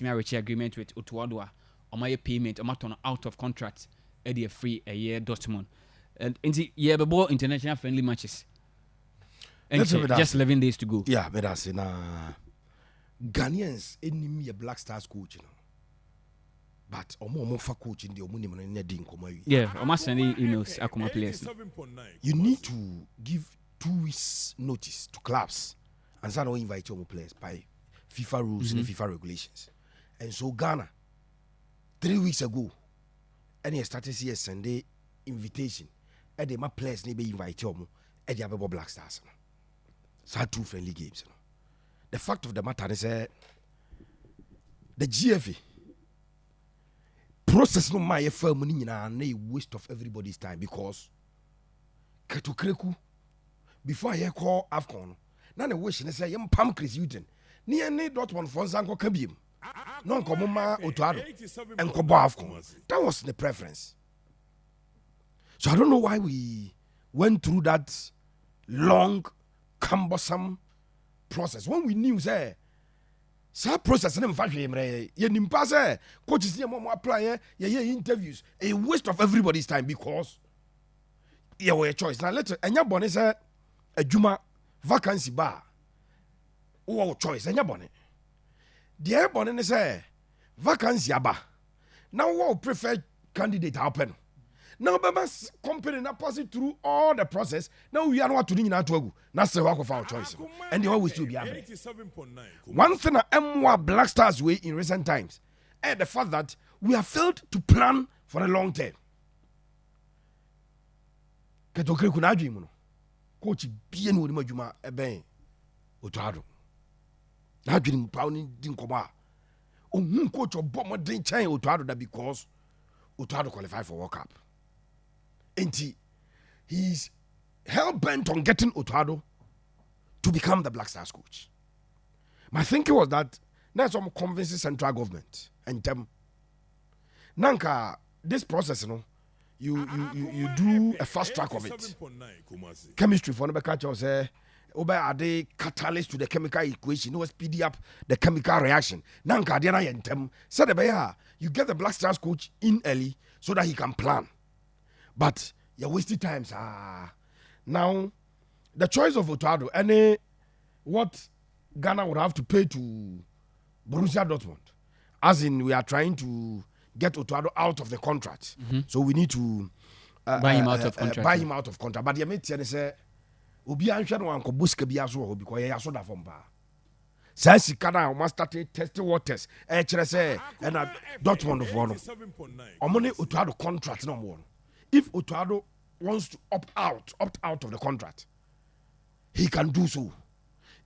reach agreement with Otuado on my payment or turn out of contract a free a year Dortmund. And in the year before international friendly matches. And just 11 days to go. Yeah, but that's in Ghanaians enemy a Blackstars coach, you know. But more for coaching the Omunimon in Nedin. Yeah, almost sending emails Akuma players. You need to give 2 weeks notice to clubs and so don't invite your players by FIFA rules and FIFA regulations. And so Ghana 3 weeks ago, and you started see a Sunday invitation. And the my players need be invite you at the Abebo Blackstars. So 2 friendly games. You know. The fact of the matter is the GFA process no my firm money na waste of everybody's time because Ketokreku before I call AFCON na the wish say yam pam Chris Uten ni any Dortmund for Zanko Kabim non komoma Otuado and Kobo AFCON. That was the preference. So I don't know why we went through that long cumbersome process when we knew say process in fact you pass coaches apply interviews a waste of everybody's time because you were a choice now let's enya bone say adwuma vacancy bar or choice enya bone the bone say vacancy aba now what preferred candidate happen. Now, Bama's company now passing through all the process. Now we are not to do to That's the work of our choice. And they always will be able. One thing M1 Blackstars way in recent times, and the fact that we have failed to plan for a long term. Ketokre kunadwi mu no. Coach bie no ni madwuma eben Otuado. Na adwini mu pa oni din koba. Ohun coach obo modern chain Otuado that because Otuado qualify for World Cup. And he's hell-bent on getting Otuado to become the Blackstars coach. My thinking was that there's some convincing central government and them. Nanka, this process, you do a fast track of it. Chemistry for the catcher say, are they catalyst to the chemical equation? You speed up the chemical reaction. Nanka, Diana and them said, you get the Blackstars coach in early so that he can plan. But you're wasting time. Now, the choice of Otuado, any what Ghana would have to pay to Borussia Dortmund, as in we are trying to get Otuado out of the contract. So we need to buy him out of contract. Buy him out of contract. But the mate say, Obi answer no anko buske bi aso because he aso da from ba. Say sikana o must start testing waters. Chere say na Dortmund for no. Omone Otuado contract no more. If Otuado wants to opt out of the contract, he can do so.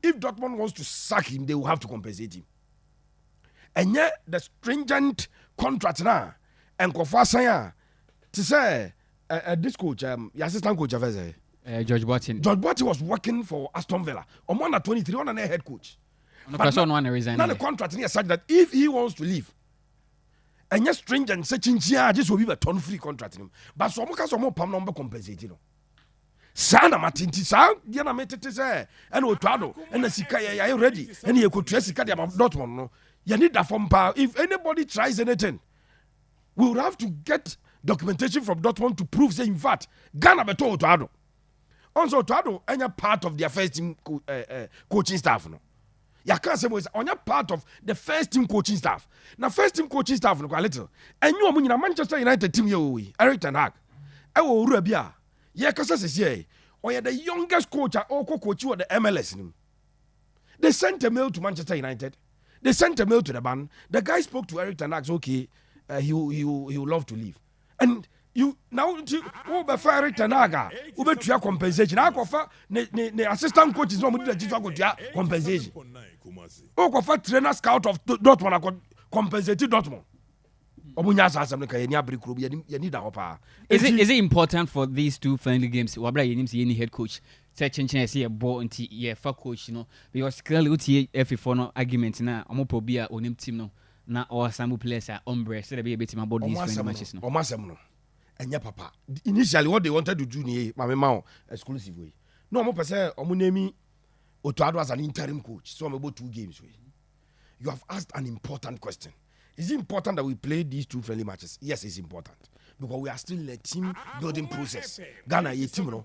If Dortmund wants to sack him, they will have to compensate him. And yet, the stringent contract now, and Kofasaya, to say, this coach, the assistant coach of George Boateng. George Boateng was working for Aston Villa. On 23, on a head coach. But now the contract is such that if he wants to leave, and yes, stringent searching this will be a ton free contract. But some case more pam number compensate. Sana matinti sa diana metete say and Otuado and the sika ya ready and you could trace sika about Dortmund no. You need that from power. If anybody tries anything, we would have to get documentation from Dortmund to prove say in fact Ghana beto Otuado. Also Otuado any part of their first team coaching staff no. You can't say was on your part of the first team coaching staff. Now first team coaching staff no quite little. And you are Manchester United team you Eric Ten Hag. I will Rubia. Yeah, because say or you're the youngest coach at Oko coach you at the MLS. They sent a mail to Manchester United. They sent a mail to the band. The guy spoke to Eric Ten Hag. Okay, he will love to leave. And you now over Eric Ten Hag. Over to your compensation. I offer the assistant coach is not going to compensation. Oh, offer trainer scout of Dortmund. I could compensate Dortmund. Is it important for these two friendly games? Wabra you need any head coach. Say chenchen see a ball into for coach, because clearly UTA for no argument na omo probia onim team no na or some players are ombre so they be a bit about these friendly matches no. Omasem no. Enya papa. Initially what they wanted to do ni mama exclusive way. No omo person omo name Otuado as an interim coach. So I'm about 2 games way. you have asked an important question. Is it important that we play these 2 friendly matches? Yes, it's important. Because we are still in a team building process. Ghana, your team,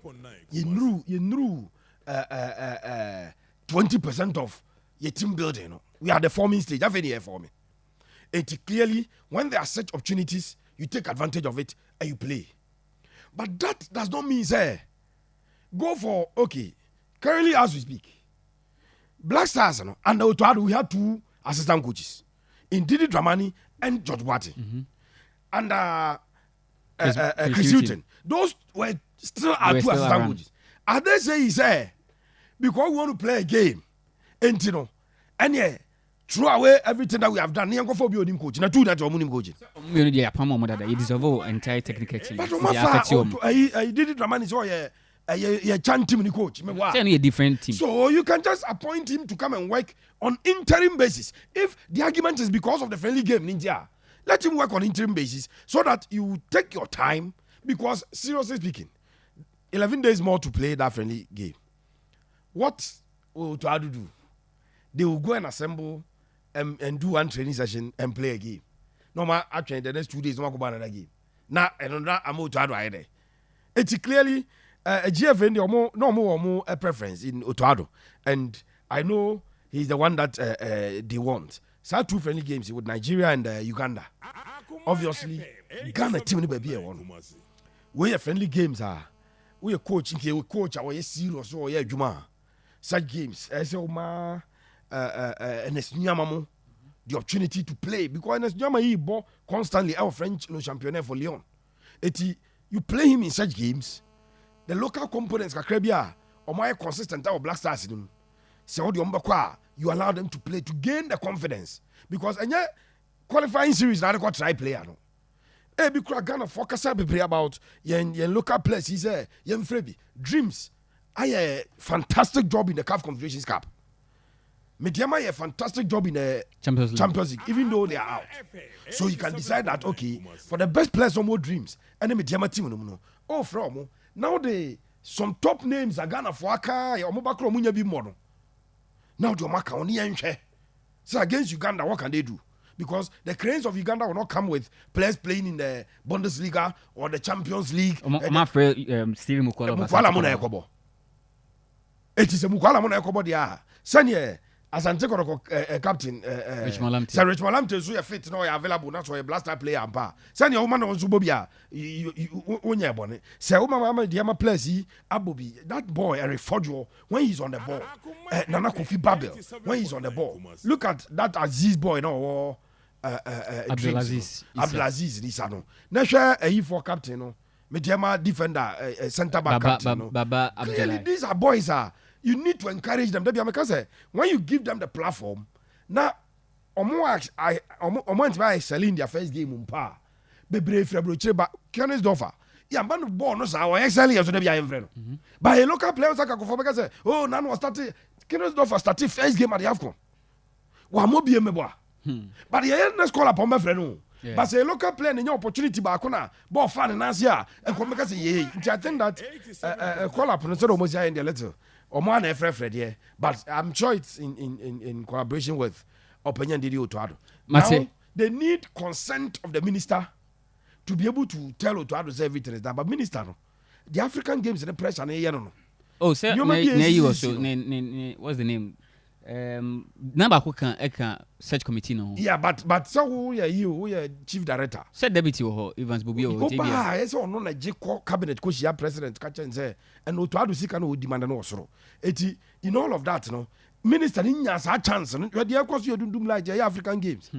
you knew 20% of your team building. We are the forming stage. That's any forming. It clearly, when there are such opportunities, you take advantage of it and you play. But that does not mean, say, go for, okay, currently as we speak, Blackstars, and we had 2 assistant coaches, Ndidi Dramani and George Wati. And Chris Hilton. Those were still our 2 assistant coaches. And they say, because we want to play a game, and yeah, throw away everything that we have done. Coach. Now 2 that you're coaching. You deserve entire technical team. But I did it. Dramani so yeah, Chan team coach. A different team. So you can just appoint him to come and work on interim basis. If the argument is because of the friendly game, Ninja, let him work on interim basis so that you take your time. Because seriously speaking, 11 days more to play that friendly game. What will Tuadu do? They will go and assemble and do 1 training session and play a game. No matter actually the next 2 days, no go another game. Now another amo Tuadu either. It's clearly a GFN no more a preference in Otuado, and I know he's the one that they want. So 2 friendly games with Nigeria and Uganda. Obviously, Ghana team ni baby one. Where friendly games are, we are coaching here, we coach our serious or yeah Juma. Such games, as and the opportunity to play because Nesnyama he bought constantly our French champion for Lyon. You play him in such games. The local components kakrabia or my consistent our Blackstars in him. So you allow them to play to gain the confidence because any qualifying series now they try player no. Because Ghana focus about yen local players. He said yen Frebi Dreams. I a fantastic job in the CAF Confederations Cup. Mediama a fantastic job in the Champions League, even though they are out. So you can decide that okay for the best players on more Dreams and the Mediama team no. Oh from now some top names are Ghana for Aka or Mobakro Munya be more. Now the Maka only enche. So against Uganda, what can they do? Because the cranes of Uganda will not come with players playing in the Bundesliga or the Champions League. I'm afraid Stephen Mukwala. It is a Mukwala Mona there. Sanya, as I'm taking captain, Rich Malamte. Sir Rich Malamte, so you're fit, no, available, not so a blaster player and pa. Sanya, woman on Zubobia, you bonnet. Say, Mama, Diama Plessy, Abobi, that boy, Eric Fojo, when he's on the ball, Nana Kofi Babel, when he's on the ball. Look at that Aziz boy, no, Abdulaziz Nisano. Nasha, a for captain, no, Mediama defender, center back captain, no. Baba Clearly, these are boys, you need to encourage them. Because when you give them the platform, now, Omo I selling their first game umpa. Be brave February, Kenneth Doffer. Yeah, man, born no sa excelling as they are friend. But a local players like for because oh, Nan was starting Kenneth Doffer started first game at the AFCON. Wa mo be meboa. But the next call upon my friend. But say local player in your opportunity back on ball fan and Asia and come because I think that call up on the most in the little. Oman Fred here, but I'm sure it's in collaboration with Opinion Didi Otuado. Now, they need consent of the minister to be able to tell Otuado say everything is done. But minister, no, the African games in the pressure, no. Oh, sir, you also, what's the name? Number who can search committee no. Yeah, but so who are you? Who are chief director? Said deputy or Evans Bobio. Opa, it's all no like cabinet coach ya president catch and say and Otuado see can demand no so. Eti in all of that no. Minister Ninyas had chance no. You are the course you do like the African games.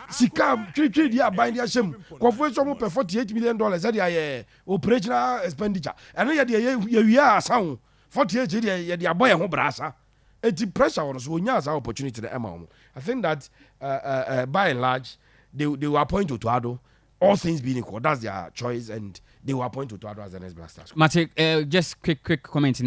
Sika treat dia bind their shame. Confess some per $48 million that operational expenditure. And you are sound 48 dia boy ho brasa. It's pressure on us. We have our opportunity to the amount. I think that by and large, they will appoint Otuado. All things being equal, that's their choice, and they will appoint Otuado as the next Blackstars. Mate, just quick comment in